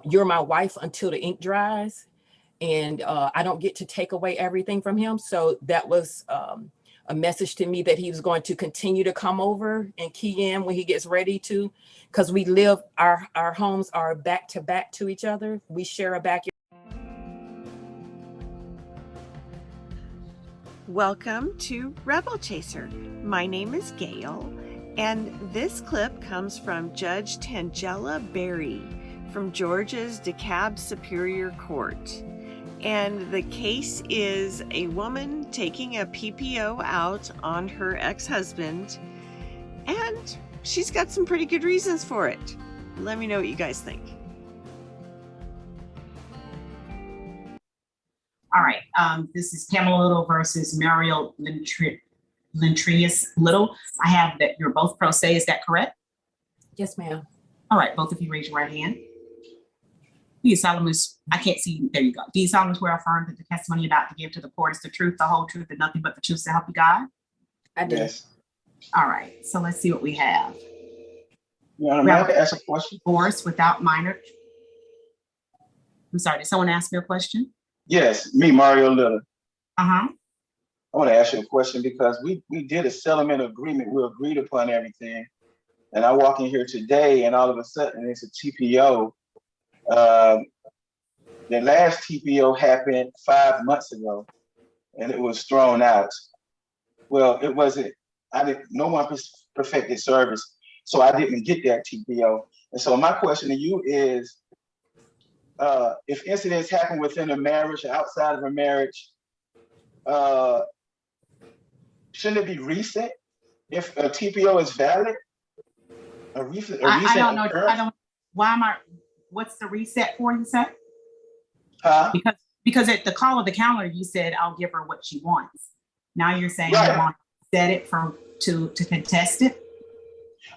you're my wife until the ink dries, and I don't get to take away everything from him. So that was a message to me that he was going to continue to come over and key in when he gets ready to, because we live, our homes are back to back to each other. We share a backyard. Welcome to Rebel Chaser. My name is Gail, and this clip comes from Judge Tangela Barrie from Georgia's DeKalb Superior Court. And the case is a woman taking a PPO out on her ex-husband, and she's got some pretty good reasons for it. Let me know what you guys think. All right, this is Pamela Little versus Mariel Lentrius Little. I have that you're both pro se, is that correct? Yes, ma'am. All right, both of you raise your right hand. Do you solemnly, I can't see you, there you go. Do you solemnly swear or affirm that the testimony you're about to give to the court is the truth, the whole truth, and nothing but the truth to help you God? I do. Yes. All right, so let's see what we have. Your Honor, may I ask a question? Divorce without minor. I'm sorry, did someone ask me a question? Yes, me, Mario Little. Uh-huh. I want to ask you a question because we did a settlement agreement. We agreed upon everything. And I walk in here today and all of a sudden it's a TPO. The last TPO happened 5 months ago and it was thrown out. Well, it wasn't, no one perfected service. So I didn't get that TPO. And so my question to you is, if incidents happen within a marriage or outside of a marriage, shouldn't it be recent if a TPO is valid? A recent I don't know. What's the reset for, you said? Huh? Because at the call of the calendar, you said, I'll give her what she wants. Now you're saying right. You want to set it to contest it?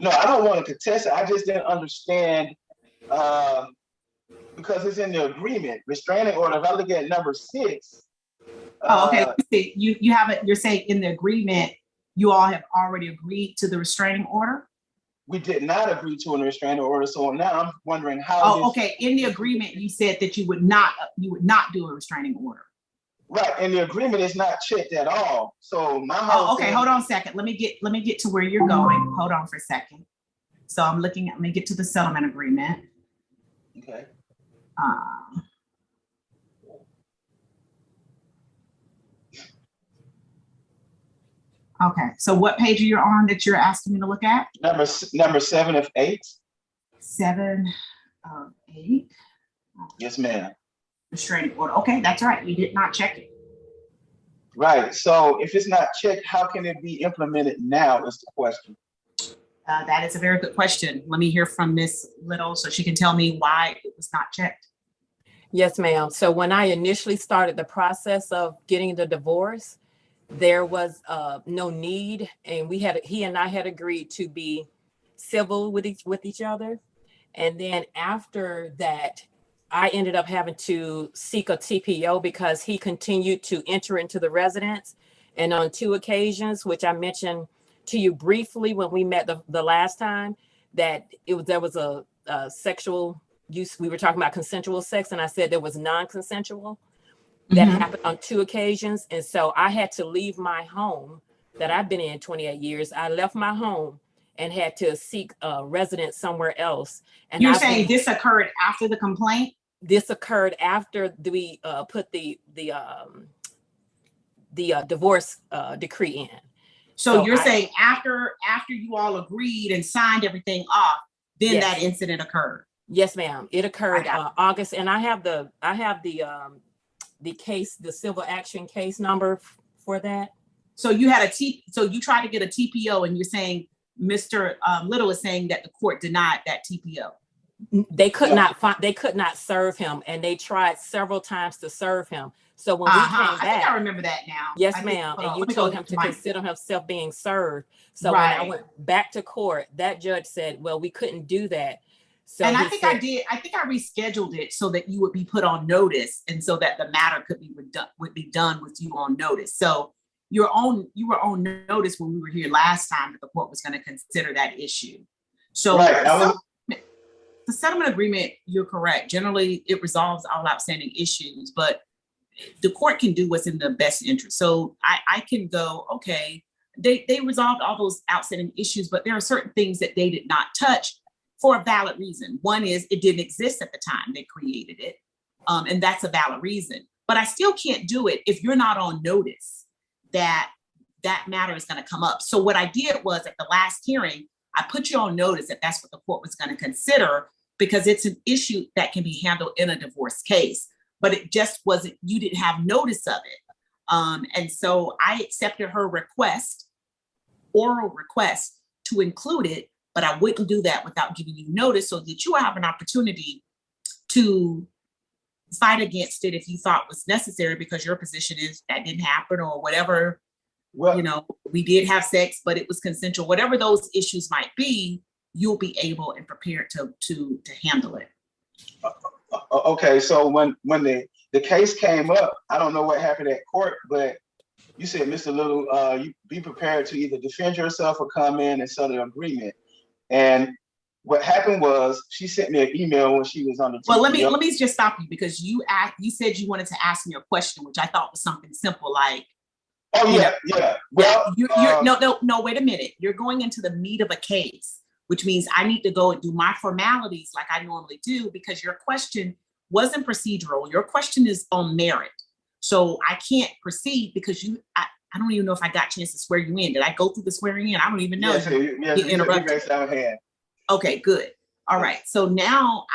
No, I don't want to contest it. I just didn't understand because it's in the agreement. Restraining order, if I look at number 6. Oh, okay. You have it, you're saying in the agreement, you all have already agreed to the restraining order? We did not agree to a restraining order, so now I'm wondering how. Oh, okay. In the agreement, you said that you would not do a restraining order. Right, and the agreement is not checked at all. So my whole okay. Hold on a second. Let me get to where you're going. Hold on for a second. So let me get to the settlement agreement. Okay. Okay, so what page are you on that you're asking me to look at? Number 7 of 8. 7 of 8. Yes, ma'am. Restraining order. Okay, that's right. You did not check it. Right. So if it's not checked, how can it be implemented now is the question. That is a very good question. Let me hear from Ms. Little so she can tell me why it was not checked. Yes, ma'am. So when I initially started the process of getting the divorce, there was no need, and he and I had agreed to be civil with each other. And then after that, I ended up having to seek a TPO because he continued to enter into the residence. And on 2 occasions, which I mentioned to you briefly when we met the last time, that there was a sexual use. We were talking about consensual sex, and I said there was non-consensual. That happened on 2 occasions. And so I had to leave my home that I've been in 28 years. I left my home and had to seek a residence somewhere else. And you're saying this occurred after the complaint? This occurred after we put the divorce decree in. So you're saying after you all agreed and signed everything off, then yes. That incident occurred? Yes, ma'am. It occurred August, and I have the case, the civil action case number for that. So you had so you tried to get a TPO, and you're saying Mr. Little is saying that the court denied that TPO. They could not serve him, and they tried several times to serve him. So when we came back, I think I remember that now. Yes, ma'am. And you told him to consider himself being served. So when I went back to court, that judge said, well, we couldn't do that. So and I think I rescheduled it so that you would be put on notice, and so that the matter would be done with you on notice. So you were on notice when we were here last time that the court was going to consider that issue. So The settlement agreement, you're correct. Generally, it resolves all outstanding issues, but the court can do what's in the best interest. So I can go, okay, they resolved all those outstanding issues, but there are certain things that they did not touch for a valid reason. One is it didn't exist at the time they created it. And that's a valid reason. But I still can't do it if you're not on notice that that matter is going to come up. So what I did was at the last hearing, I put you on notice that that's what the court was going to consider, because it's an issue that can be handled in a divorce case, but it just wasn't, you didn't have notice of it. And so I accepted her request, oral request, to include it, but I wouldn't do that without giving you notice so that you have an opportunity to fight against it if you thought was necessary, because your position is that didn't happen or whatever. Well, you know, we did have sex, but it was consensual. Whatever those issues might be, you'll be able and prepared to handle it. Okay, so when the case came up, I don't know what happened at court, but you said, Mr. Little, you be prepared to either defend yourself or come in and settle an agreement. And what happened was she sent me an email when she was on the TPO. Well, let me just stop you, because you said you wanted to ask me a question, which I thought was something simple like, oh yeah, yeah. Well, no, wait a minute. You're going into the meat of a case, which means I need to go and do my formalities like I normally do, because your question wasn't procedural. Your question is on merit. So I can't proceed because I don't even know if I got a chance to swear you in. Did I go through the swearing in? I don't even know. You interrupted. Okay, good. All right. So now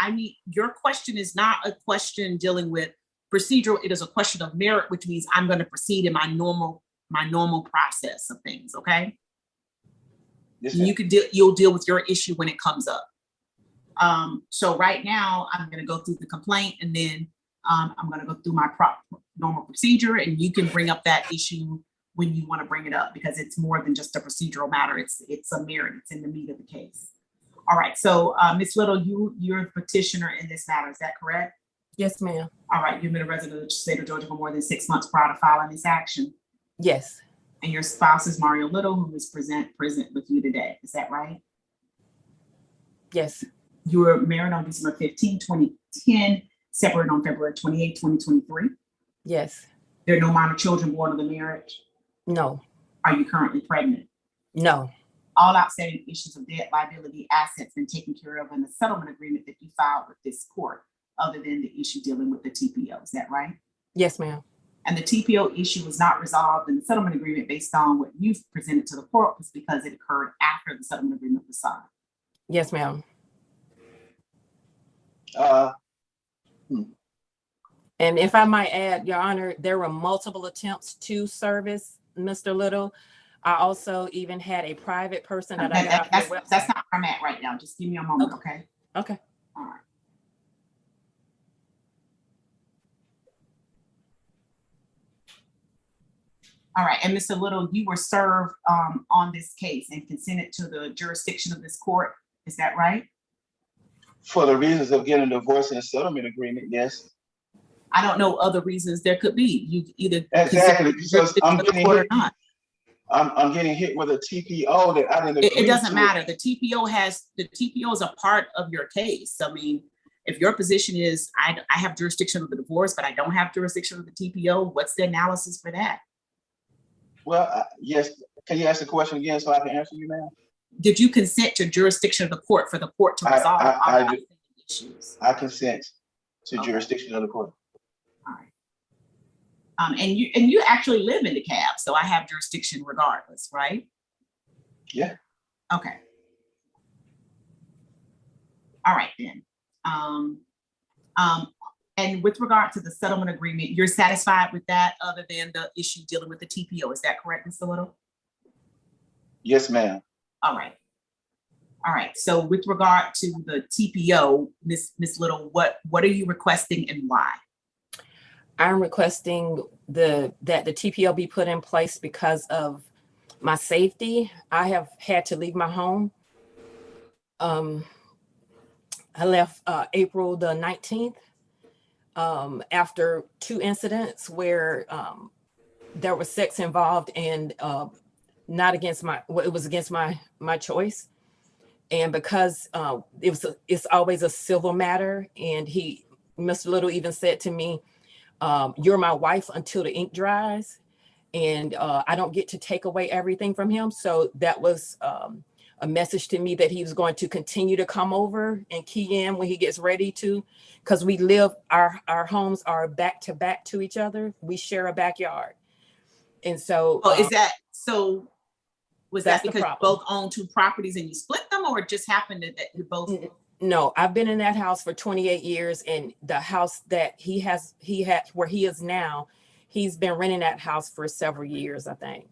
your question is not a question dealing with procedural. It is a question of merit, which means I'm going to proceed in my normal process of things. Okay. Yes, you'll deal with your issue when it comes up. So right now I'm going to go through the complaint, and then I'm going to go through my normal procedure, and you can bring up that issue when you want to bring it up, because it's more than just a procedural matter. It's a merit. It's in the meat of the case. All right. So Ms. Little, you're the petitioner in this matter. Is that correct? Yes, ma'am. All right. You've been a resident of the state of Georgia for more than 6 months prior to filing this action. Yes. And your spouse is Mario Little, who is present with you today. Is that right? Yes. You were married on December 15, 2010, separated on February 28, 2023. Yes. There are no minor children born of the marriage? No. Are you currently pregnant? No. All outstanding issues of debt, liability, assets been taken care of in the settlement agreement that you filed with this court, other than the issue dealing with the TPO. Is that right? Yes, ma'am. And the TPO issue was not resolved in the settlement agreement based on what you've presented to the court, was because it occurred after the settlement agreement was signed. Yes, ma'am. And if I might add, Your Honor, there were multiple attempts to service Mr. Little. I also even had a private person that I got off your website. That's not where I'm at right now. Just give me a moment, okay? Okay. All right. All right, and Mr. Little, you were served on this case and consented to the jurisdiction of this court. Is that right? For the reasons of getting a divorce and a settlement agreement, yes. I don't know other reasons there could be. You either exactly, because I'm getting hit. I'm getting hit with a TPO that I didn't agree It doesn't matter. The TPO is a part of your case. I mean, if your position is I have jurisdiction of the divorce, but I don't have jurisdiction of the TPO, what's the analysis for that? Well, yes. Can you ask the question again so I can answer you now? Did you consent to jurisdiction of the court for the court to resolve all issues? I consent to jurisdiction of the court. All right. And you actually live in DeKalb, so I have jurisdiction regardless, right? Yeah. Okay. All right then. And with regard to the settlement agreement, you're satisfied with that, other than the issue dealing with the TPO. Is that correct, Mr. Little? Yes, ma'am. All right. All right. So with regard to the TPO, Ms. Little, what are you requesting and why? I'm requesting that the TPO be put in place because of my safety. I have had to leave my home. I left April the 19th after 2 incidents where there was sex involved, and not against it was against my choice. And because it's always a civil matter, and Mr. Little even said to me, "You're my wife until the ink dries," and I don't get to take away everything from him. So that was a message to me that he was going to continue to come over and key in when he gets ready to, because we live, our homes are back to back to each other. We share a backyard. And so is that so? Was that that's the because you problem. both own two properties and you split them, or it just happened that you both? No, I've been in that house for 28 years, and the house that he had where he is now, he's been renting that house for several years, I think.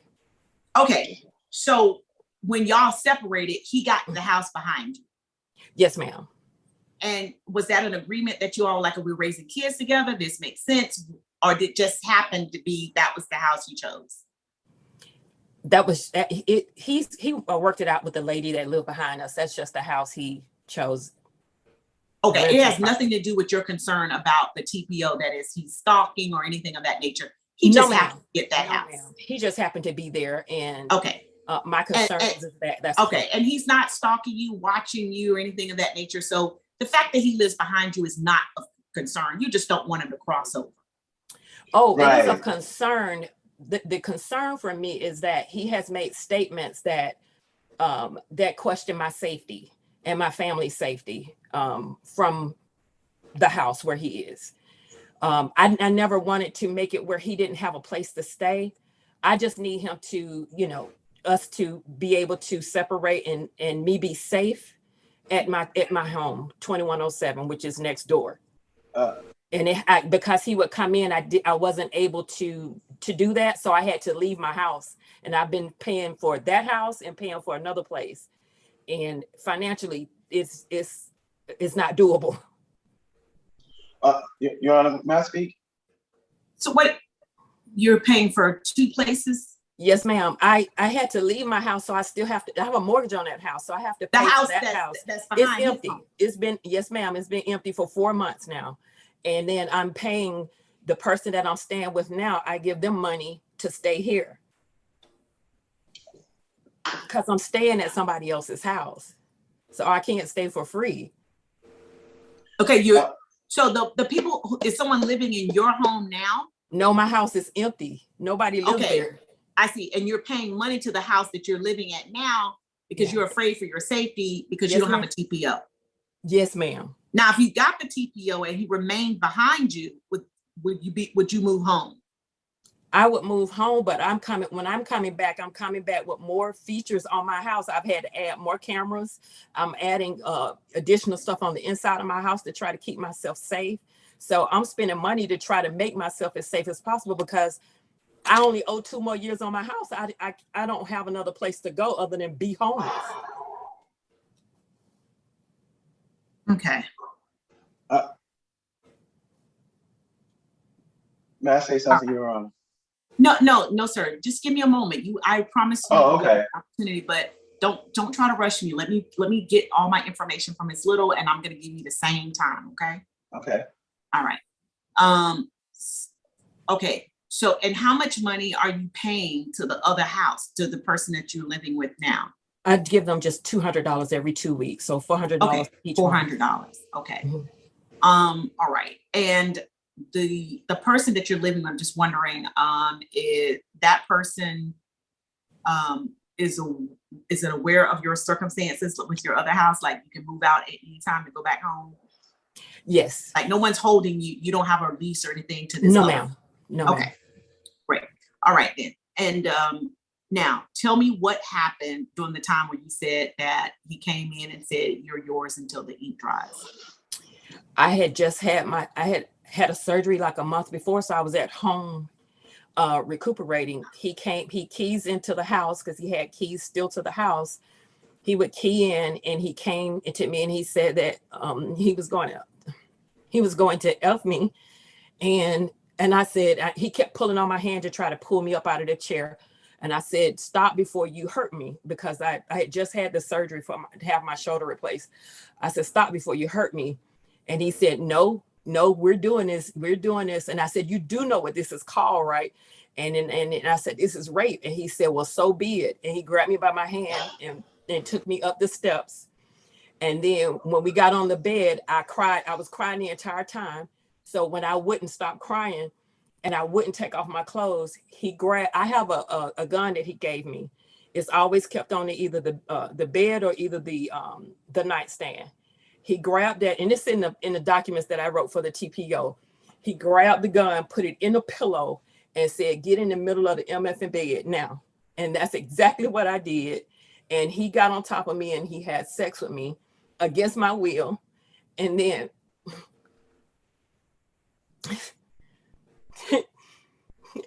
Okay, so when y'all separated, he got the house behind you. Yes, ma'am. And was that an agreement that you all like, we're raising kids together, this makes sense, or did it just happen to be that was the house you chose? That was it. He worked it out with the lady that lived behind us. That's just the house he chose. Okay, it has nothing to do with your concern about the TPO, that is, he's stalking or anything of that nature. He just happened to get that house. Ma'am. He just happened to be there, and okay. My concern is that's okay, and he's not stalking you, watching you, or anything of that nature. So the fact that he lives behind you is not of concern. You just don't want him to cross over. Oh, right. It is of concern. The concern for me is that he has made statements that that question my safety and my family's safety from the house where he is. I never wanted to make it where he didn't have a place to stay. I just need him to, us to be able to separate and me be safe at my home, 2107, which is next door. And because he would come in, I wasn't able to do that. So I had to leave my house, and I've been paying for that house and paying for another place. And financially, it's not doable. Your Honor, may I speak? So what, you're paying for two places? Yes, ma'am. I had to leave my house, so I still have to. I have a mortgage on that house, so I have to pay for that house. That's behind. It's empty. It's been, yes, ma'am. It's been empty for 4 months now. And then I'm paying the person that I'm staying with now. I give them money to stay here because I'm staying at somebody else's house, so I can't stay for free. Okay, so the people, is someone living in your home now? No, my house is empty. Nobody lives there. I see. And you're paying money to the house that you're living at now because you're afraid for your safety because you don't have a TPO. Yes, ma'am. Now, if you got the TPO and he remained behind you, would you move home? I would move home, but when I'm coming back with more features on my house. I've had to add more cameras. I'm adding additional stuff on the inside of my house to try to keep myself safe. So I'm spending money to try to make myself as safe as possible because I only owe 2 more years on my house. I don't have another place to go other than be homeless. Okay. May I say something, Your Honor? No, sir. Just give me a moment. I promise you okay. Opportunity, but don't try to rush me. Let me get all my information from Ms. Little, and I'm gonna give you the same time, okay? Okay. All right. Okay. So, and how much money are you paying to the other house, to the person that you're living with now? I'd give them just $200 every 2 weeks. So $400 each month. $400. Okay. Mm-hmm. All right. And the person that you're living with, I'm just wondering, is that person is it aware of your circumstances with your other house? Like you can move out at any time to go back home? Yes. Like no one's holding you. You don't have a lease or anything to this? No, ma'am. No. Okay. Great. All right then. And now tell me what happened during the time when you said that he came in and said you're yours until the ink dries. I had just had a surgery like a month before, so I was at home recuperating. He keys into the house because he had keys still to the house. He would key in, and he came to me and he said that he was going to F me, and I said, he kept pulling on my hand to try to pull me up out of the chair. And I said, stop before you hurt me, because I had just had the surgery to have my shoulder replaced. I said, stop before you hurt me. And he said, no, we're doing this. And I said, you do know what this is called, right? And I said, this is rape. And he said, well, so be it. And he grabbed me by my hand and took me up the steps. And then when we got on the bed, I cried. I was crying the entire time. So when I wouldn't stop crying and I wouldn't take off my clothes, I have a gun that he gave me. It's always kept on either the bed or either the nightstand. He grabbed that, and it's in the documents that I wrote for the TPO. He grabbed the gun, put it in the pillow, and said, "Get in the middle of the MF bed now." And that's exactly what I did. And he got on top of me and he had sex with me against my will. And then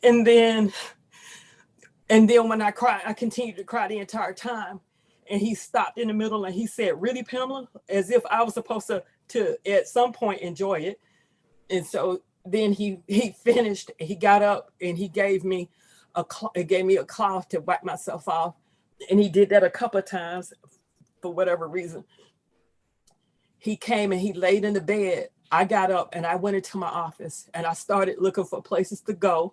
and then when I cried, I continued to cry the entire time. And he stopped in the middle and he said, "Really, Pamela?" As if I was supposed to at some point enjoy it. And so then he finished, he got up and he gave me a cloth to wipe myself off. And he did that a couple of times for whatever reason. He came and he laid in the bed. I got up and I went into my office and I started looking for places to go.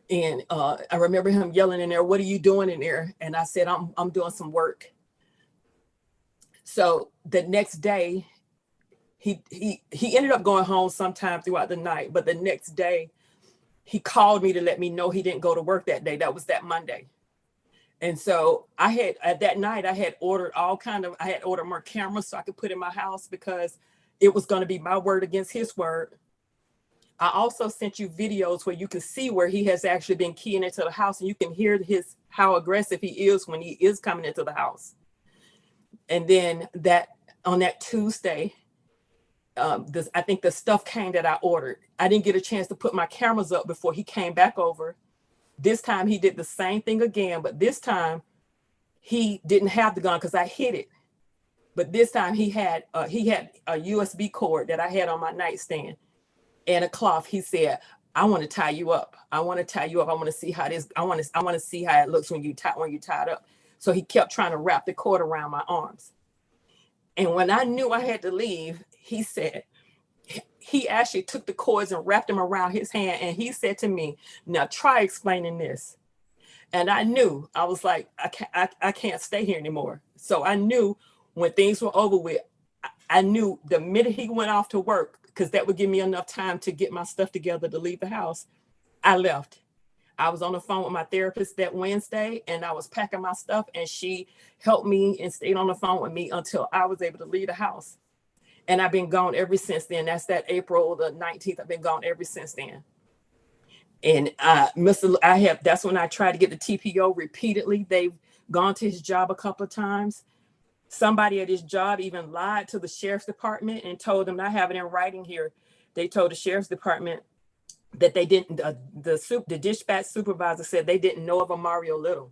And I remember him yelling in there, "What are you doing in there?" And I said, I'm doing some work. So the next day, he ended up going home sometime throughout the night. But the next day, he called me to let me know he didn't go to work that day. That was that Monday. And so that night I had ordered more cameras so I could put in my house because it was going to be my word against his word. I also sent you videos where you can see where he has actually been keying into the house, and you can hear how aggressive he is when he is coming into the house. And then on that Tuesday, I think the stuff came that I ordered. I didn't get a chance to put my cameras up before he came back over. This time he did the same thing again, but this time he didn't have the gun because I hid it. But this time he had a USB cord that I had on my nightstand and a cloth. He said, "I want to tie you up. I want to tie you up. I want to see how this. I want to see how it looks when you tied up." So he kept trying to wrap the cord around my arms. And when I knew I had to leave, he said, he actually took the cords and wrapped them around his hand. And he said to me, "Now try explaining this." And I knew, I was like, I can't stay here anymore. So I knew when things were over with, I knew the minute he went off to work, because that would give me enough time to get my stuff together to leave the house, I left. I was on the phone with my therapist that Wednesday and I was packing my stuff, and she helped me and stayed on the phone with me until I was able to leave the house. And I've been gone ever since then. That's that April the 19th. I've been gone ever since then. And that's when I tried to get the TPO repeatedly. They've gone to his job a couple of times. Somebody at his job even lied to the sheriff's department and told them, I have it in writing here. They told the sheriff's department that they didn't, the dispatch supervisor said they didn't know of a Mario Little.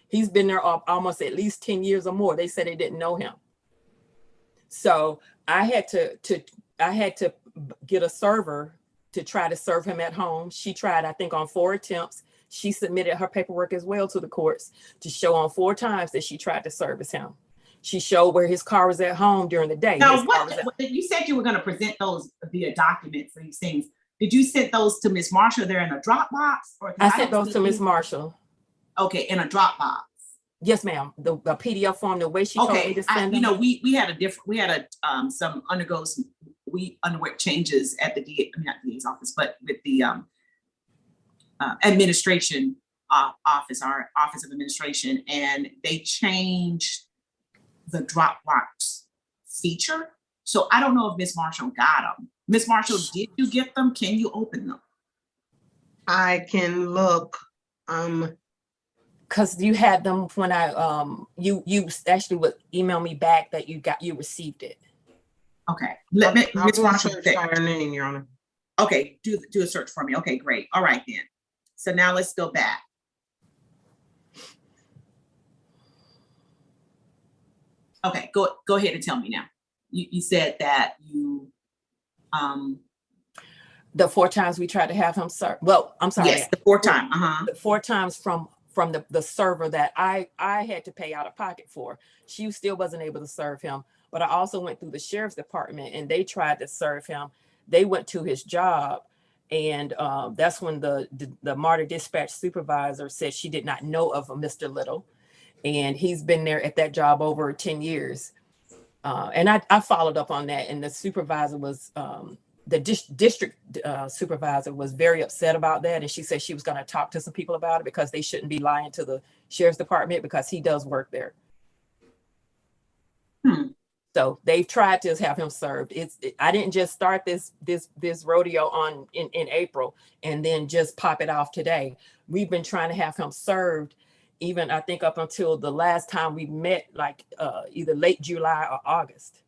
He's been there almost at least 10 years or more. They said they didn't know him. So I had to get a server to try to serve him at home. She tried, I think, on 4 attempts. She submitted her paperwork as well to the courts to show on 4 times that she tried to service him. She showed where his car was at home during the day. Now, you said you were going to present those via documents, these things. Did you send those to Ms. Marshall there in a Dropbox? I sent those to Ms. Marshall. Okay, in a Dropbox. Yes, ma'am. The PDF form, the way she told me to send them. We underwent changes at the not DA's office, but with the administration office, our Office of Administration, and they changed the Dropbox feature. So I don't know if Ms. Marshall got them. Ms. Marshall, did you get them? Can you open them? I can look. Because you had them when I you actually would email me back that you received it. Okay. Ms. Marshall, her name, Your Honor. Okay, do a search for me. Okay, great. All right then. So now let's go back. Okay, go ahead and tell me now. You said that you the 4 times we tried to have him serve. Well, I'm sorry. Yes, the 4 times. The 4 times from the server that I had to pay out of pocket for. She still wasn't able to serve him. But I also went through the sheriff's department and they tried to serve him. They went to his job, and that's when the MARTA dispatch supervisor said she did not know of a Mr. Little, and he's been there at that job over 10 years. And I followed up on that, and the supervisor was, the district supervisor was very upset about that. And she said she was going to talk to some people about it because they shouldn't be lying to the sheriff's department because he does work there. So they've tried to have him served. I didn't just start this rodeo in April and then just pop it off today. We've been trying to have him served, even I think up until the last time we met, like either late July or August.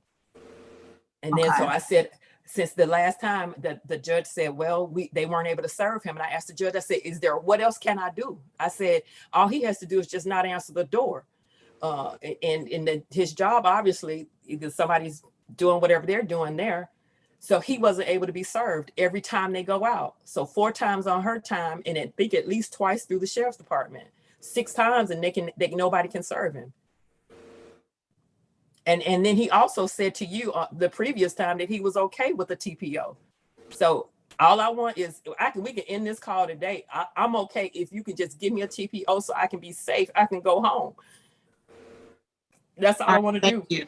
And then so I said, since the last time the judge said, well, they weren't able to serve him. And I asked the judge, I said, what else can I do? I said, all he has to do is just not answer the door. His job, obviously, either somebody's doing whatever they're doing there. So he wasn't able to be served every time they go out. So 4 times on her time, and I think at least twice through the sheriff's department, 6 times, and nobody can serve him. And then he also said to you the previous time that he was okay with the TPO. So all I want is we can end this call today. I'm okay if you can just give me a TPO so I can be safe. I can go home. That's all I want to do. You.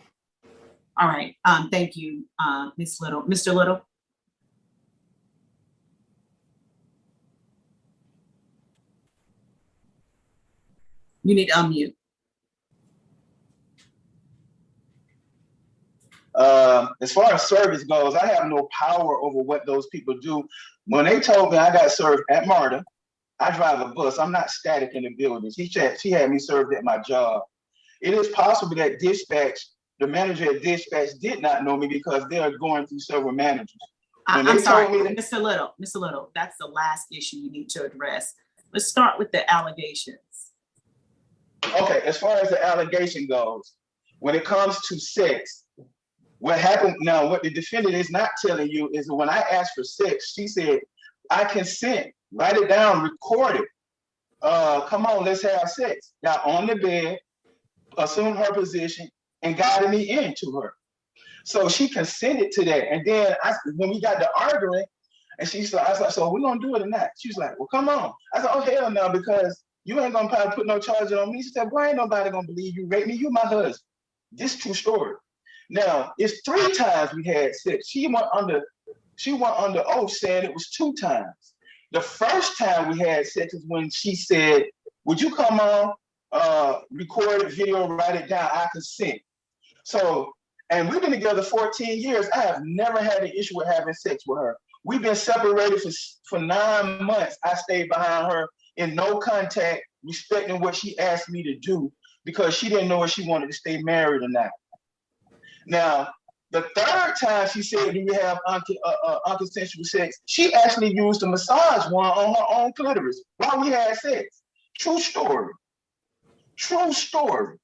All right. Thank you, Ms. Little. Mr. Little. You need to unmute. As far as service goes, I have no power over what those people do. When they told me I got served at MARTA, I drive a bus. I'm not static in the buildings. She had me served at my job. It is possible that the manager at dispatch did not know me because they are going through several managers. I'm sorry, Mr. Little, that's the last issue you need to address. Let's start with the allegations. Okay, as far as the allegation goes, when it comes to sex, what happened now, what the defendant is not telling you is when I asked for sex, she said, I consent, write it down, record it. Come on, let's have sex. Got on the bed, assumed her position, and guided me into her. So she consented to that. And then when we got to arguing, and I was like, so we're gonna do it or not? She was like, well, come on. I said, oh, hell no, because you ain't gonna probably put no charges on me. She said, well, ain't nobody gonna believe you rape me. You my husband. This true story. Now, it's 3 times we had sex. She went under oath saying it was 2 times. The first time we had sex is when she said, would you come on, record a video, write it down, I consent. So, and we've been together 14 years. I have never had an issue with having sex with her. We've been separated for 9 months. I stayed behind her in no contact, respecting what she asked me to do because she didn't know if she wanted to stay married or not. Now, the 3rd time she said, do we have unconsensual sex? She actually used a massage wand on her own clitoris while we had sex. True story. True story.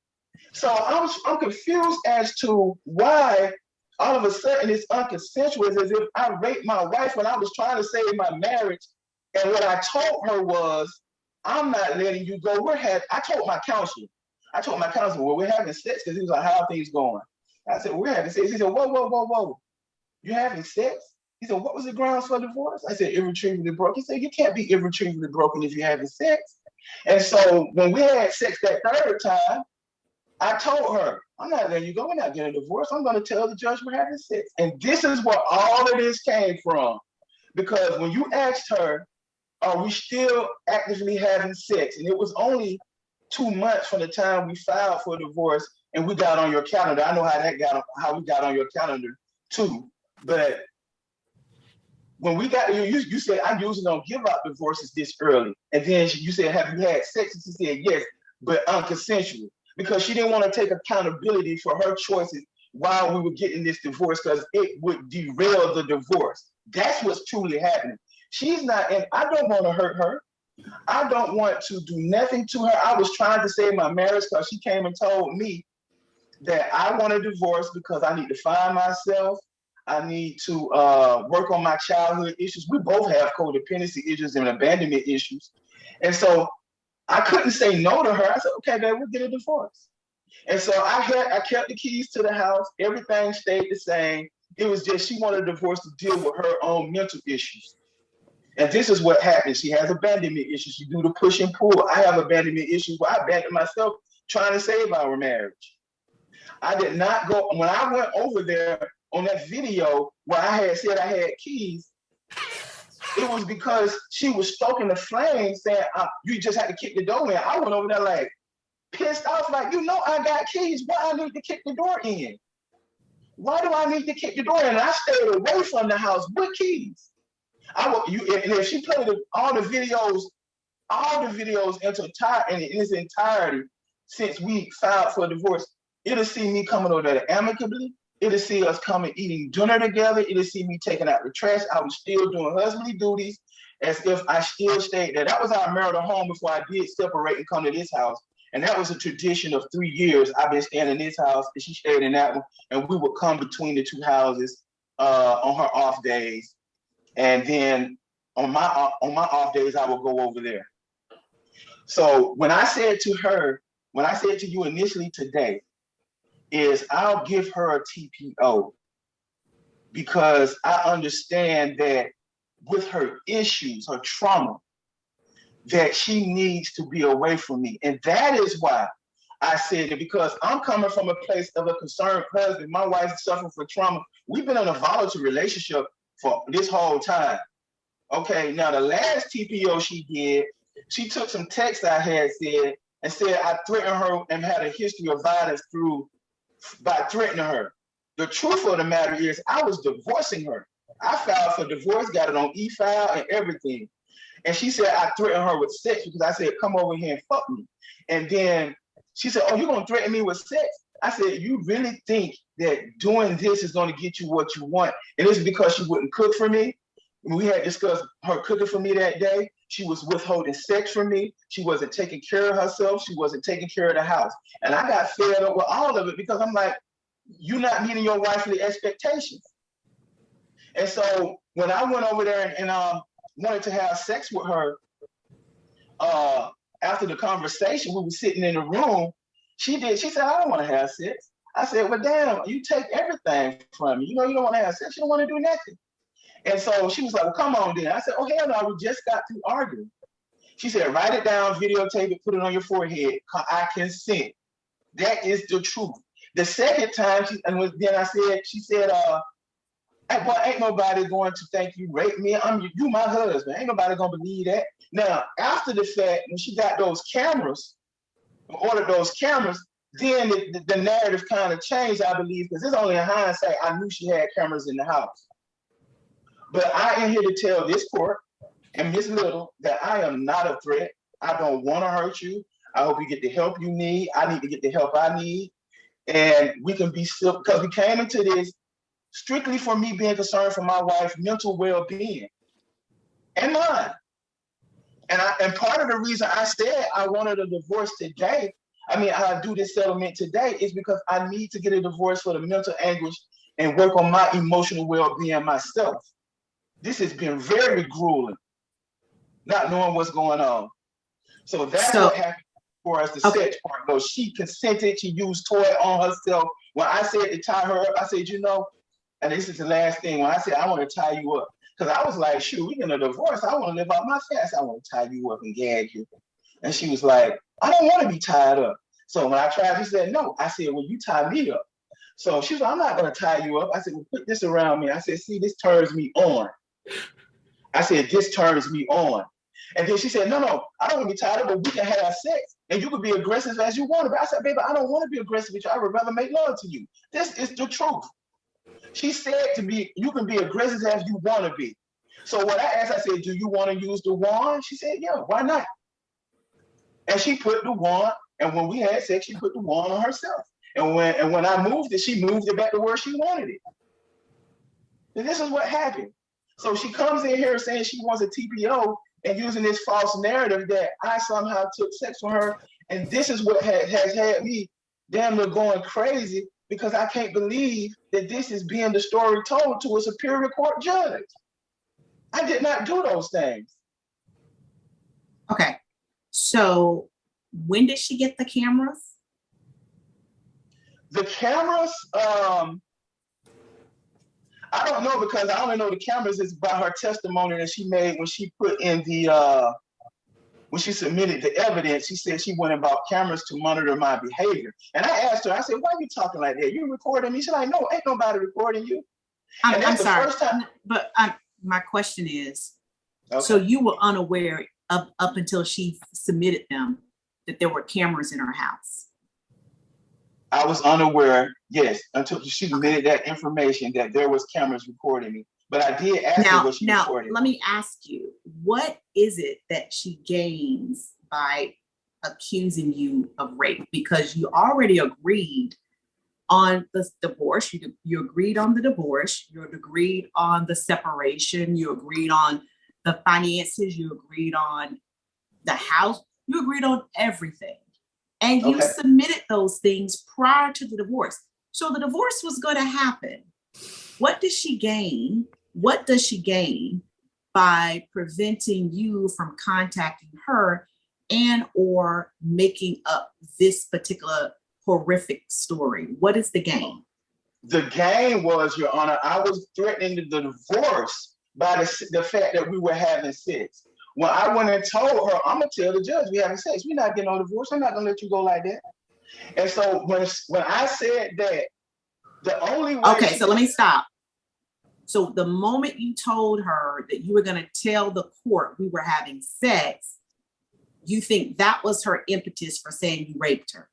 So I'm confused as to why all of a sudden it's unconsensual. It's as if I raped my wife when I was trying to save my marriage. And what I told her was, I'm not letting you go. I told my counselor, well, we're having sex, because he was like, how are things going? I said, we're having sex. He said, whoa. You're having sex? He said, what was the grounds for divorce? I said, irretrievably broken. He said, you can't be irretrievably broken if you're having sex. And so when we had sex that 3rd time, I told her, I'm not letting you go. We're not getting a divorce. I'm going to tell the judge we're having sex. And this is where all of this came from. Because when you asked her, are we still actively having sex? And it was only 2 months from the time we filed for divorce and we got on your calendar. I know how we got on your calendar too. But when we got you said, I usually don't give out divorces this early. And then you said, have you had sex? And she said, yes, but unconsensual. Because she didn't want to take accountability for her choices while we were getting this divorce, because it would derail the divorce. That's what's truly happening. She's not, and I don't want to hurt her. I don't want to do nothing to her. I was trying to save my marriage because she came and told me that I want a divorce because I need to find myself. I need to work on my childhood issues. We both have codependency issues and abandonment issues. And so I couldn't say no to her. I said, okay, babe, we'll get a divorce. And so I kept the keys to the house. Everything stayed the same. It was just she wanted a divorce to deal with her own mental issues. And this is what happens. She has abandonment issues. She do the push and pull. I have abandonment issues where I abandoned myself trying to save our marriage. I did not go, when I went over there on that video where I had said I had keys, it was because she was stoking the flame saying, you just had to kick the door in. I went over there like pissed off, like, you know, I got keys. Why I need to kick the door in? Why do I need to kick the door in? And I stayed away from the house with keys. And if she played all the videos in its entirety since we filed for divorce, it'll see me coming over there amicably. It'll see us coming eating dinner together. It'll see me taking out the trash. I was still doing husbandly duties as if I still stayed there. That was our marital home before I did separate and come to this house. And that was a tradition of 3 years. I've been staying in this house and she stayed in that one. And we would come between the two houses on her off days. And then on my off days, I would go over there. So when I said to you initially today, is I'll give her a TPO because I understand that with her issues, her trauma, that she needs to be away from me. And that is why I said it, because I'm coming from a place of a concerned husband. My wife's suffering from trauma. We've been in a volatile relationship for this whole time. Okay, now the last TPO she did, she took some text I had said and said I threatened her and had a history of violence by threatening her. The truth of the matter is I was divorcing her. I filed for divorce, got it on e-file and everything. And she said I threatened her with sex because I said, come over here and fuck me. And then she said, oh, you're going to threaten me with sex? I said, you really think that doing this is going to get you what you want? And it's because she wouldn't cook for me. We had discussed her cooking for me that day. She was withholding sex from me. She wasn't taking care of herself. She wasn't taking care of the house. And I got fed up with all of it because I'm like, you're not meeting your wifely expectations. And so when I went over there and wanted to have sex with her, after the conversation, we were sitting in the room, she said, I don't want to have sex. I said, well, damn, you take everything from me. You know, you don't want to have sex. You don't want to do nothing. And so she was like, well, come on then. I said, oh, hell no, we just got through arguing. She said, write it down, videotape it, put it on your forehead. I consent. That is the truth. The second time, she said, well, ain't nobody going to think you raped me. You my husband. Ain't nobody going to believe that. Now, after the fact, when she got those cameras, ordered those cameras, then the narrative kind of changed, I believe, because it's only in hindsight, I knew she had cameras in the house. But I am here to tell this court and Ms. Little that I am not a threat. I don't want to hurt you. I hope you get the help you need. I need to get the help I need. And we can be still, because we came into this strictly for me being concerned for my wife's mental well-being and mine. And part of the reason I said I wanted a divorce today, I do this settlement today, is because I need to get a divorce for the mental anguish and work on my emotional well-being myself. This has been very grueling, not knowing what's going on. So that's what happened for us, the sex part. No, she consented, she used toy on herself. When I said to tie her up, I said, you know, and this is the last thing, when I said, I want to tie you up, because I was like, shoot, we're going to divorce. I want to live out my fast. I want to tie you up and gag you. And she was like, I don't want to be tied up. So when I tried, she said, no. I said, well, you tie me up. So she was like, I'm not going to tie you up. I said, well, put this around me. I said, see, this turns me on. I said, this turns me on. And then she said, no, I don't want to be tied up, but we can have sex. And you can be aggressive as you want. But I said, baby, I don't want to be aggressive with you. I would rather make love to you. This is the truth. She said to me, you can be aggressive as you want to be. So when I asked, I said, do you want to use the wand? She said, yeah, why not? And she put the wand, and when we had sex, she put the wand on herself. And when I moved it, she moved it back to where she wanted it. And this is what happened. So she comes in here saying she wants a TPO and using this false narrative that I somehow took sex from her. And this is what has had me damn near going crazy, because I can't believe that this is being the story told to a superior court judge. I did not do those things. Okay. So when did she get the cameras? The cameras, I don't know, because I only know the cameras is by her testimony that she made when she put in the when she submitted the evidence, she said she went and bought cameras to monitor my behavior. And I asked her, I said, why are you talking like that? You recording me? She's like, no, ain't nobody recording you. And I'm that's the sorry, first time. but my question is, Okay. so you were unaware up until she submitted them that there were cameras in her house? I was unaware, yes, until she submitted that information that there was cameras recording me. But I did ask her what she recorded. Let me ask you, what is it that she gains by accusing you of rape? Because you already agreed on the divorce. You agreed on the divorce. You agreed on the separation. You agreed on the finances. You agreed on the house. You agreed on everything. And you submitted those things prior to the divorce. So the divorce was going to happen. What does she gain? What does she gain by preventing you from contacting her and or making up this particular horrific story? What is the gain? The gain was, Your Honor, I was threatening the divorce by the fact that we were having sex. When I went and told her, I'm gonna tell the judge we having sex. We're not getting no divorce. I'm not gonna let you go like that. And so when I said that, the only way. Okay, so let me stop. So the moment you told her that you were going to tell the court we were having sex, you think that was her impetus for saying you raped her?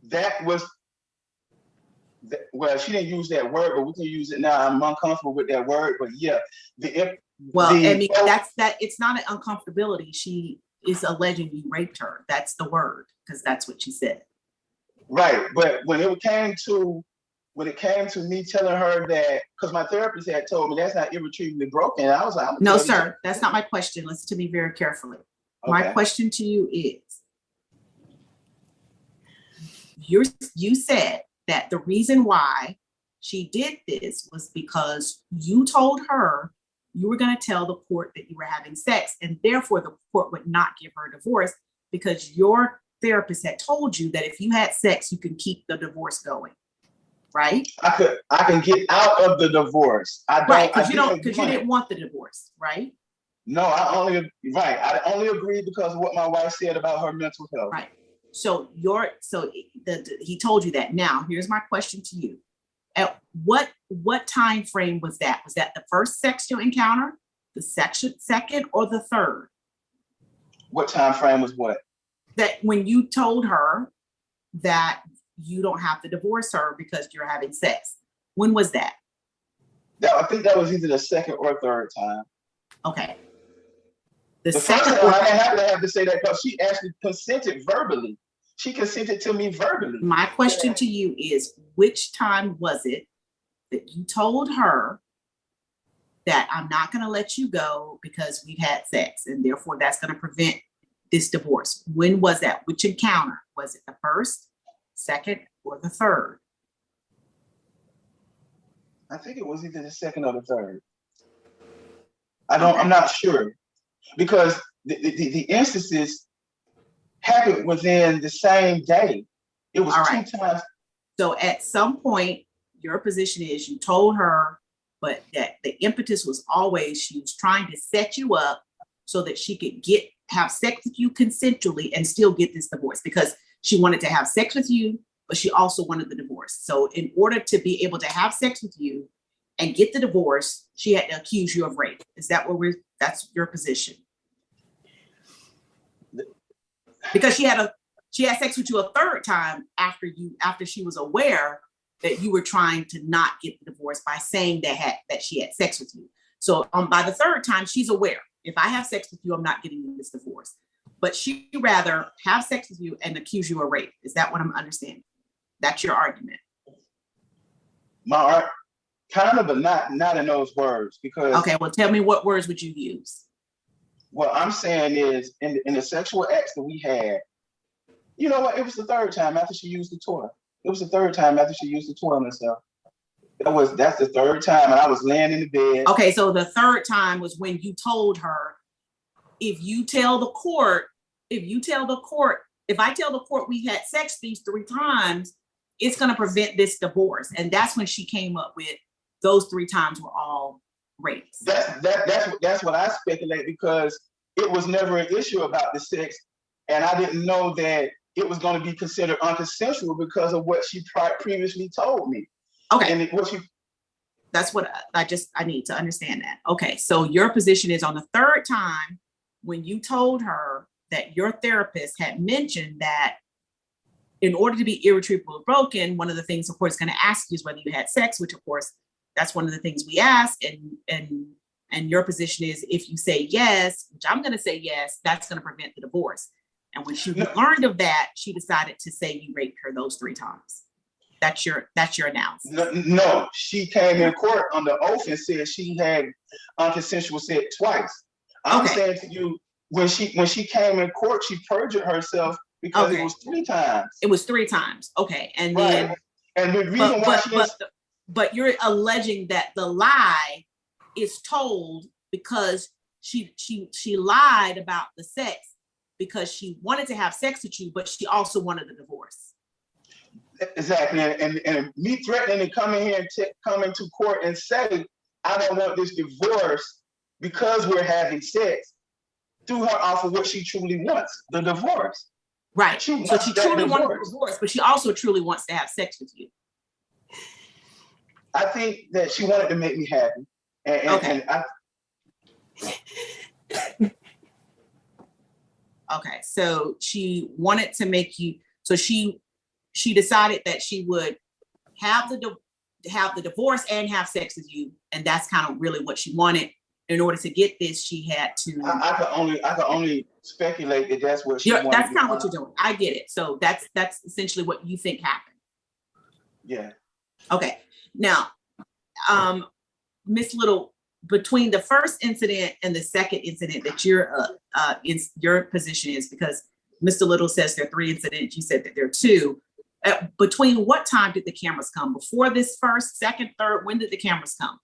That was, well, she didn't use that word, but we can use it now. I'm uncomfortable with that word, but yeah. It's not an uncomfortability. She is alleging you raped her. That's the word, because that's what she said. Right, but when it came to me telling her that, because my therapist had told me that's not irretrievably broken, I was like, no, sir, that's not my question. Listen to me very carefully. Okay. My question to you is, you said that the reason why she did this was because you told her you were going to tell the court that you were having sex, and therefore the court would not give her a divorce because your therapist had told you that if you had sex, you can keep the divorce going. Right? I can get out of the divorce. Because you didn't want the divorce, right? No, I only agreed because of what my wife said about her mental health. Right. So he told you that. Now, here's my question to you. At what time frame was that? Was that the first sexual encounter, the second, or the third? What time frame was what? That when you told her that you don't have to divorce her because you're having sex. When was that? I think that was either the second or third time. Okay. The second first time, I didn't have to say that because she actually consented verbally. She consented to me verbally. My question to you is, which time was it that you told her that I'm not going to let you go because we've had sex and therefore that's going to prevent this divorce? When was that? Which encounter? Was it the first, second, or the third? I think it was either the second or the third. I'm not sure, because the instances happened within the same day. It was two times. So at some point, your position is you told her, but that the impetus was always she was trying to set you up so that she could have sex with you consensually and still get this divorce, because she wanted to have sex with you, but she also wanted the divorce. So in order to be able to have sex with you and get the divorce, she had to accuse you of rape. Is that that's your position? Because she had sex with you a third time after she was aware that you were trying to not get the divorce by saying that she had sex with you. So by the third time, she's aware, if I have sex with you, I'm not getting this divorce. But she'd rather have sex with you and accuse you of rape. Is that what I'm understanding? That's your argument. Kind of, but not in those words, because. Okay, well, tell me, what words would you use? What I'm saying is, in the sexual acts that we had, you know what? It was the third time after she used the toy. It was the third time after she used the toy on herself. That's the third time, and I was laying in the bed. Okay, so the third time was when you told her, if I tell the court we had sex these 3 times, it's going to prevent this divorce. And that's when she came up with those 3 times were all rapes. That's what I speculate, because it was never an issue about the sex, and I didn't know that it was going to be considered unconsensual because of what she previously told me. Okay. And what she. That's what I need to understand that. Okay, so your position is on the third time when you told her that your therapist had mentioned that in order to be irretrievably broken, one of the things, of course, going to ask you is whether you had sex, which, of course, that's one of the things we ask. And your position is if you say yes, which I'm going to say yes, that's going to prevent the divorce. And when she learned of that, she decided to say you raped her those 3 times. That's your analysis. No, she came in court on the oath and said she had unconsensual sex twice. I'm saying to you, when she came in court, she perjured herself because it was 3 times. It was 3 times. Okay, and right. then and the reason why but you're alleging that the lie is told because she lied about the sex because she wanted to have sex with you, but she also wanted a divorce. Exactly, and me threatening to come in here and come into court and say I don't want this divorce because we're having sex, threw her off of what she truly wants, the divorce. Right. So she truly wants a divorce, but she also truly wants to have sex with you. I think that she wanted to make me happy. Okay, so she wanted to make you. So she decided that she would have the divorce and have sex with you, and that's kind of really what she wanted. In order to get this, she had to. I could only speculate that that's what she wanted. That's kind of what you're doing. I get it. So that's essentially what you think happened. Yeah. Okay. Now, Miss Little, between the first incident and the second incident that your position is, because Mr. Little says there are 3 incidents, you said that there are 2. Between what time did the cameras come? Before this first, second, third? When did the cameras come?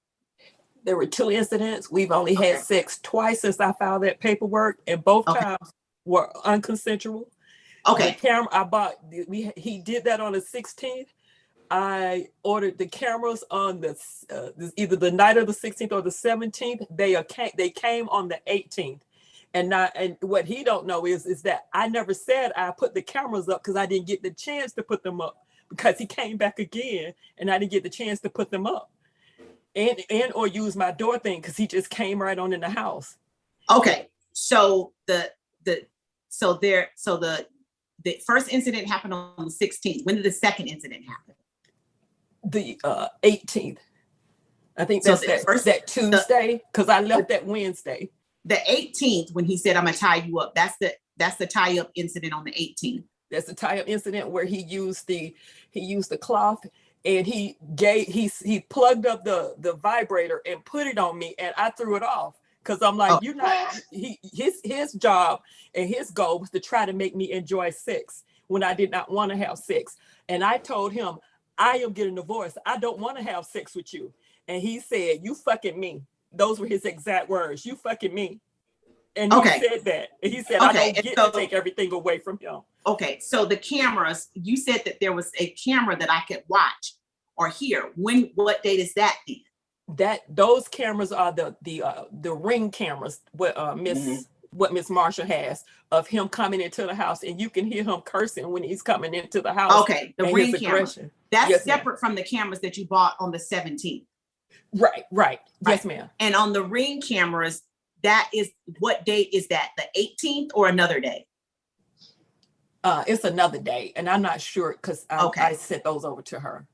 There were 2 incidents. We've only had sex twice since I filed that paperwork, and both times were unconsensual. Okay. The camera I bought, he did that on the 16th. I ordered the cameras on either the night of the 16th or the 17th. They came on the 18th. And what he don't know is that I never said I put the cameras up because I didn't get the chance to put them up, because he came back again and I didn't get the chance to put them up and or use my door thing because he just came right on in the house. Okay, so the first incident happened on the 16th. When did the second incident happen? The 18th. I think that's that Tuesday, because I left that Wednesday. The 18th, when he said, I'm gonna tie you up, that's the tie up incident on the 18th. That's the tie up incident where he used the cloth and he plugged up the vibrator and put it on me, and I threw it off because I'm like, you're not. His job and his goal was to try to make me enjoy sex when I did not want to have sex, and I told him I am getting divorced. I don't want to have sex with you, and he said, you fucking me. Those were his exact words. You fucking me. And he said that. And he said, I don't get to take everything away from him. Okay. So the cameras, you said that there was a camera that I could watch or hear. What date is that then? Those cameras are the Ring cameras, what Miss Marshall has of him coming into the house, and you can hear him cursing when he's coming into the house. Okay. The Ring camera. That's separate from the cameras that you bought on the 17th. Right. Yes, ma'am. And on the Ring cameras, that is, what date is that? The 18th or another day? It's another day, and I'm not sure because I sent those over to her.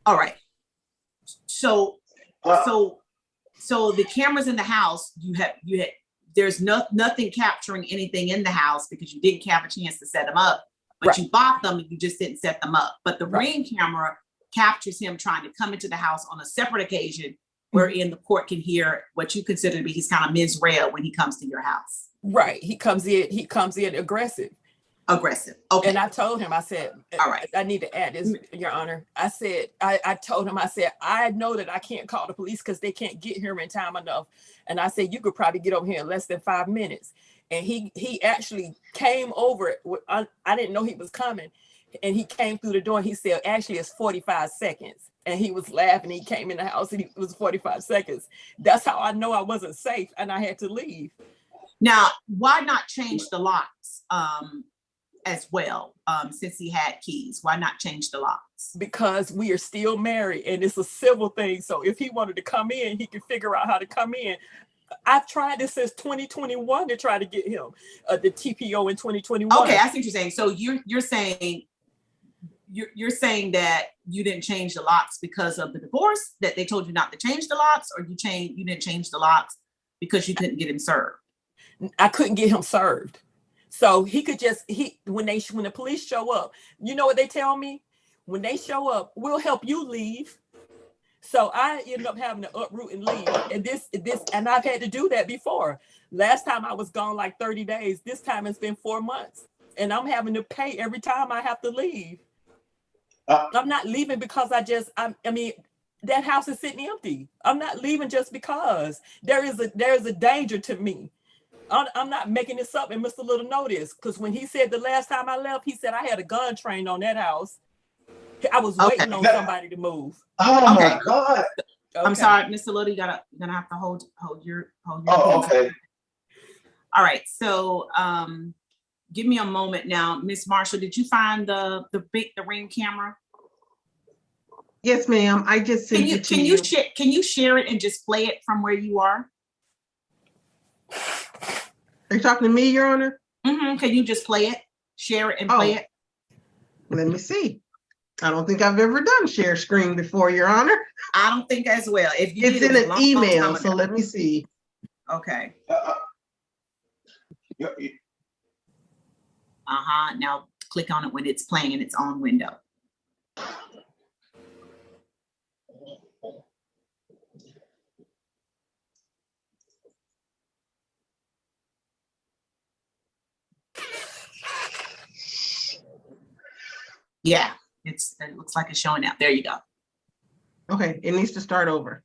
All right. So the cameras in the house, you had there's nothing capturing anything in the house because you didn't have a chance to set them up, but you bought them and you just didn't set them up. But the Ring camera captures him trying to come into the house on a separate occasion, wherein the court can hear what you consider to be his kind of mens rea when he comes to your house. Right. He comes in aggressive. Okay. And I told him, I said, all right, I need to add this, Your Honor. I said, I told him, I said, I know that I can't call the police because they can't get here in time enough. And I said, you could probably get over here in less than 5 minutes. And he actually came over. I didn't know he was coming. And he came through the door and he said, actually, it's 45 seconds. And he was laughing. He came in the house and it was 45 seconds. That's how I know I wasn't safe and I had to leave. Now, why not change the locks as well? Since he had keys, why not change the locks? Because we are still married and it's a civil thing. So if he wanted to come in, he could figure out how to come in. I've tried this since 2021 to try to get him the TPO in 2021. Okay, I see what you're saying. So you're saying that you didn't change the locks because of the divorce, that they told you not to change the locks, or you didn't change the locks because you couldn't get him served? I couldn't get him served. So he could just, when the police show up, you know what they tell me? When they show up, we'll help you leave. So I ended up having to uproot and leave. And I've had to do that before. Last time I was gone like 30 days. This time it's been 4 months. And I'm having to pay every time I have to leave. I'm not leaving because I mean, that house is sitting empty. I'm not leaving just because. There is a danger to me. I'm not making this up, and Mr. Little know this, because when he said the last time I left, he said I had a gun trained on that house. I was waiting on somebody to move. Oh my God. Okay. I'm sorry, Mr. Little, you're gonna have to hold your Oh, okay. All right. So give me a moment now. Miss Marshall, did you find the Ring camera? Yes, ma'am. I just sent it to you. Can you share it and just play it from where you are? Are you talking to me, Your Honor? Mm-hmm. Can you just play it, share it, and play it? Let me see. I don't think I've ever done share screen before, Your Honor. I don't think as well. If you it's in an email, so let me see. Okay. Yeah. Now click on it when it's playing in its own window. Yeah, it looks like it's showing out. There you go. Okay, it needs to start over.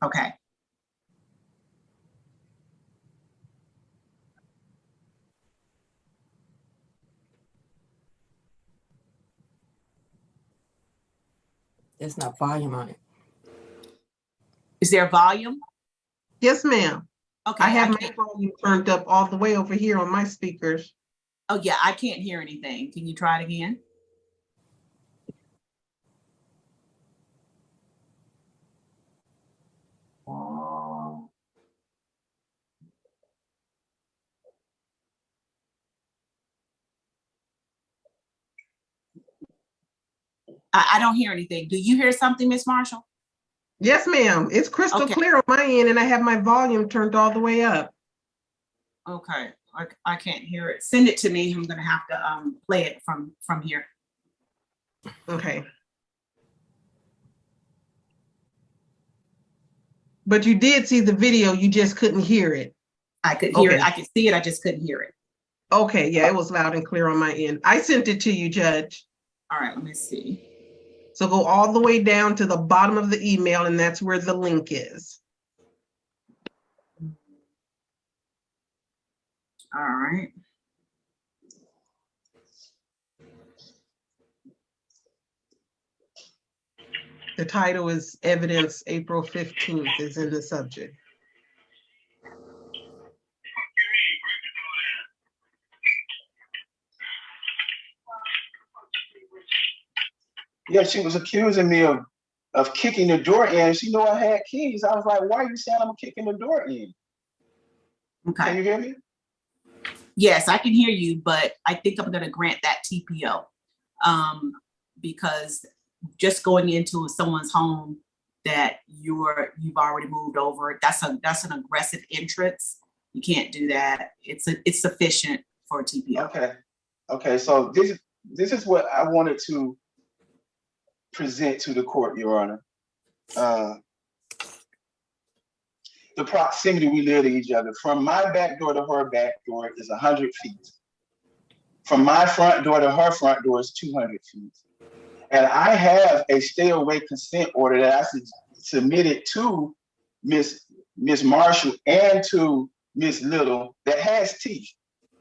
Okay. There's no volume on it. Is there volume? Yes, ma'am. Okay. I have my volume turned up all the way over here on my speakers. Oh yeah, I can't hear anything. Can you try it again? I don't hear anything. Do you hear something, Miss Marshall? Yes, ma'am. It's crystal clear on my end, and I have my volume turned all the way up. Okay, I can't hear it. Send it to me. I'm gonna have to play it from here. Okay. But you did see the video, you just couldn't hear it. I could hear it. I could see it. I just couldn't hear it. Okay, yeah, it was loud and clear on my end. I sent it to you, Judge. All right, let me see. So go all the way down to the bottom of the email, and that's where the link is. All right. The title is Evidence April 15th is in the subject. Yeah, she was accusing me of kicking the door in. She knew I had keys. I was like, why are you saying I'm kicking the door in? Okay. Can you hear me? Yes, I can hear you, but I think I'm going to grant that TPO because just going into someone's home that you've already moved over, that's an aggressive entrance. You can't do that. It's sufficient for a TPO. Okay. So this is what I wanted to present to the court, Your Honor. The proximity we live to each other. From my back door to her back door is 100 feet. From my front door to her front door is 200 feet. And I have a stay away consent order that I submitted to Miss Marshall and to Miss Little that has teeth.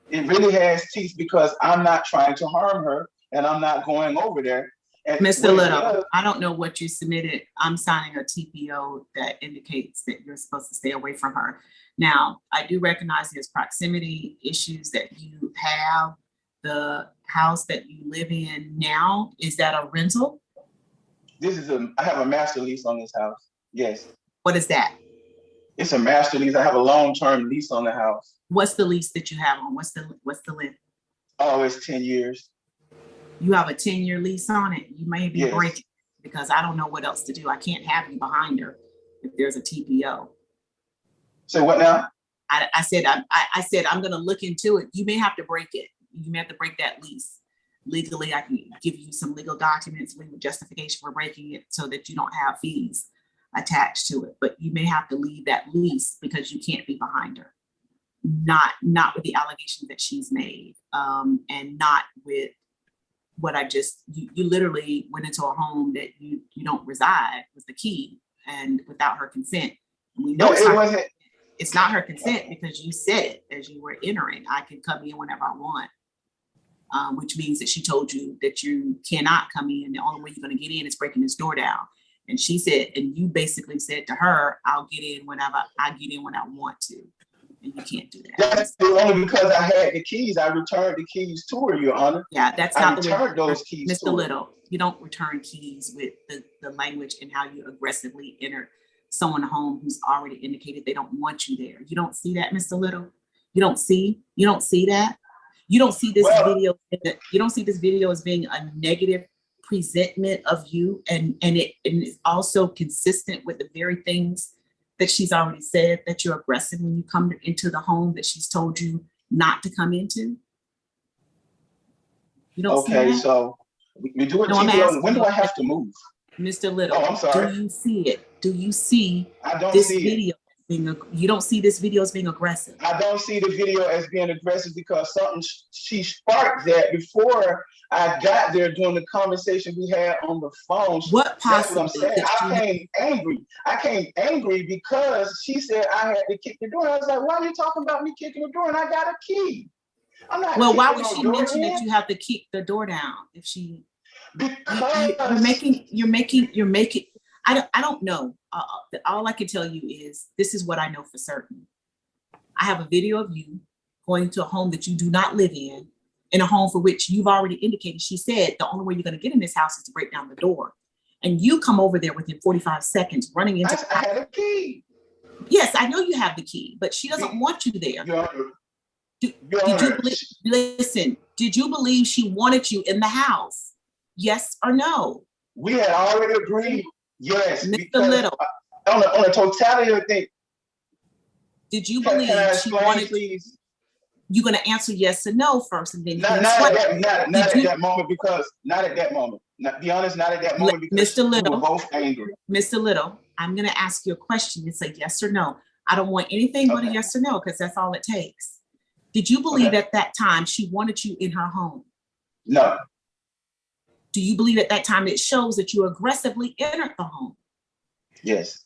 It really has teeth because I'm not trying to harm her and I'm not going over there. Mr. Little, I don't know what you submitted. I'm signing a TPO that indicates that you're supposed to stay away from her. Now, I do recognize there's proximity issues that you have. The house that you live in now, is that a rental? I have a master lease on this house. Yes. What is that? It's a master lease. I have a long-term lease on the house. What's the lease that you have on? What's the length? Oh, it's 10 years. You have a 10-year lease on it. You may be Yes. breaking, because I don't know what else to do. I can't have you behind her if there's a TPO. So what now? I said I'm going to look into it. You may have to break it. You may have to break that lease. Legally, I can give you some legal documents, legal justification for breaking it so that you don't have fees attached to it. But you may have to leave that lease because you can't be behind her. Not with the allegations that she's made, and not with what you literally went into a home that you don't reside with the key and without her consent. And we know it's not her consent because you said it as you were entering. I can come in whenever I want, which means that she told you that you cannot come in. The only way you're going to get in is breaking this door down. And she said, and you basically said to her, I'll get in whenever I get in when I want to. And you can't do that. That's only because I had the keys. I returned the keys to her, Your Honor. Yeah, that's not the way. returned those keys Mr. to her. Little, you don't return keys with the language and how you aggressively enter someone home who's already indicated they don't want you there. You don't see that, Mr. Little? You don't see that? You don't see this video. You don't see this video as being a negative presentment of you, and it is also consistent with the very things that she's already said, that you're aggressive when you come into the home that she's told you not to come into. You don't see that? Okay, so we do it. No, I'm TPO. asking When do you. I have to move? Mr. Little, Oh, I'm sorry. do you see it? Do you see I don't this see it. video you don't see this video as being aggressive? I don't see the video as being aggressive because something she sparked that before I got there during the conversation we had on the phone. What That's what I'm possibly saying. I came angry because she said I had to kick the door. I was like, why are you talking about me kicking the door? And I got a key. I'm not. Well, why would kicking she no door mention in. that you have to kick the door down if she? Because You're making. I don't know. All I can tell you is this is what I know for certain. I have a video of you going to a home that you do not live in a home for which you've already indicated. She said the only way you're going to get in this house is to break down the door, and you come over there within 45 seconds, running into. I had a key. Yes, I know you have the key, but she doesn't want you there. Did you believe? Listen, did you believe she wanted you in the house? Yes or no? We had already agreed. Yes, Mr. Little. On the totality of the thing. Did you Can believe I she explain, wanted? please? You're going to answer yes or no first, and then Not at that moment, because not at that moment. Be honest, not at that moment because Mr. Little, we were both angry. Mr. Little, I'm going to ask you a question and say yes or no. I don't want anything but a yes or no because that's all it takes. Did you believe at that time she wanted you in her home? No. Do you believe at that time it shows that you aggressively entered the home? Yes.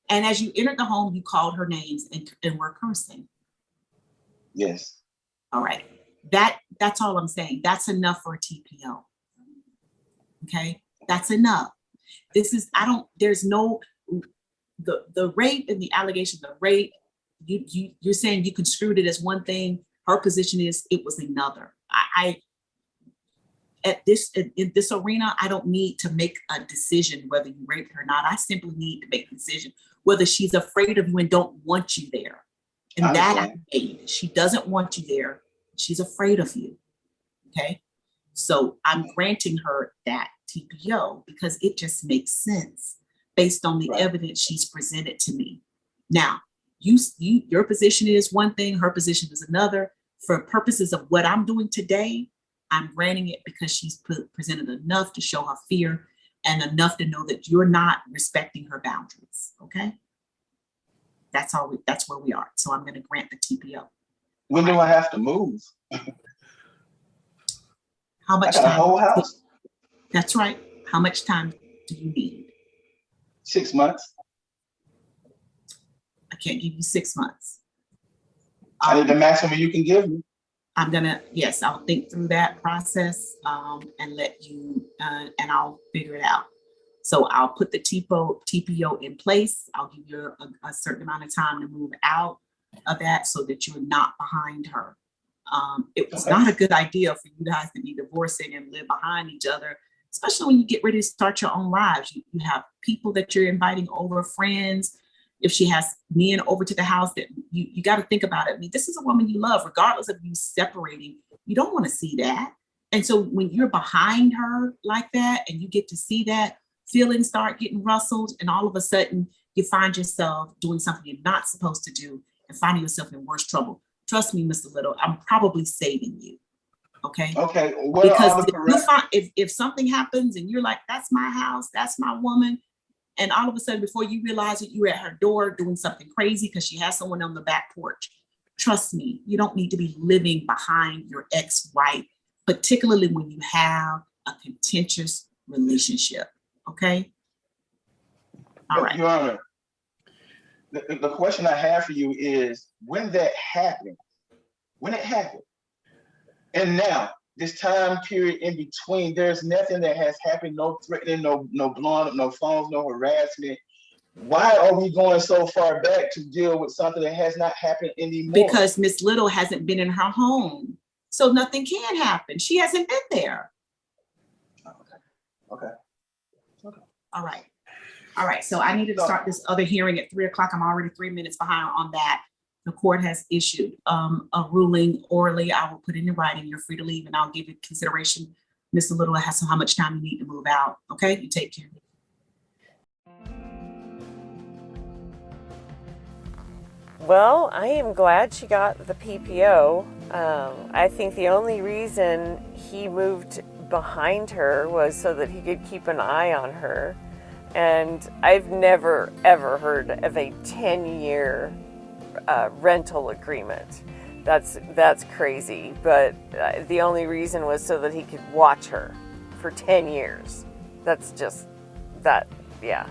And as you entered the home, you called her names and were cursing? Yes. All right. That's all I'm saying. That's enough for a TPO. Okay? That's enough. There's no, the rape and the allegation of rape, you're saying you construed it as one thing. Her position is it was another. In this arena, I don't need to make a decision whether you raped her or not. I simply need to make a decision whether she's afraid of you and don't want you there. And that I made. She doesn't want you there. She's afraid of you. Okay. So I'm granting her that TPO because it just makes sense based on the evidence she's presented to me. Now, your position is one thing, her position is another. For purposes of what I'm doing today, I'm granting it because she's presented enough to show her fear and enough to know that you're not respecting her boundaries. Okay. That's where we are. So I'm going to grant the TPO. When do I have to move? How much I got time? a whole house. That's right. How much time do you need? 6 months. I can't give you 6 months. I need the maximum you can give me. yes, I'll think through that process and let you, and I'll figure it out. So I'll put the TPO in place. I'll give you a certain amount of time to move out of that so that you're not behind her. It was not a good idea for you guys to be divorcing and live behind each other, especially when you get ready to start your own lives. You have people that you're inviting over, friends. If she has men over to the house, that you got to think about it. I mean, this is a woman you love, regardless of you separating. You don't want to see that. And so when you're behind her like that and you get to see that, feelings start getting rustled, and all of a sudden you find yourself doing something you're not supposed to do and finding yourself in worse trouble. Trust me, Mr. Little, I'm probably saving you. Okay. Okay. Because if something happens and you're like, that's my house, that's my woman, and all of a sudden before you realize it, you're at her door doing something crazy because she has someone on the back porch. Trust me, you don't need to be living behind your ex-wife, particularly when you have a contentious relationship. Okay. All right. Your Honor, the question I have for you is, when that happened, and now this time period in between, there's nothing that has happened, no threatening, no blowing up, no phones, no harassment. Why are we going so far back to deal with something that has not happened anymore? Because Miss Little hasn't been in her home, so nothing can happen. She hasn't been there. Okay. All right. So I need to start this other hearing at 3 o'clock. I'm already 3 minutes behind on that. The court has issued a ruling orally. I will put it in writing. You're free to leave, and I'll give you consideration, Mr. Little, as to how much time you need to move out. Okay, you take care. Well, I am glad she got the PPO. I think the only reason he moved behind her was so that he could keep an eye on her. And I've never, ever heard of a 10-year rental agreement. That's crazy. But the only reason was so that he could watch her for 10 years. That's just that, yeah.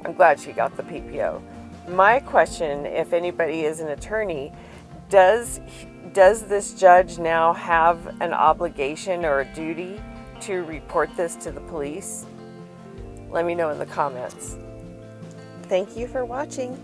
I'm glad she got the PPO. My question, if anybody is an attorney, does this judge now have an obligation or a duty to report this to the police? Let me know in the comments. Thank you for watching.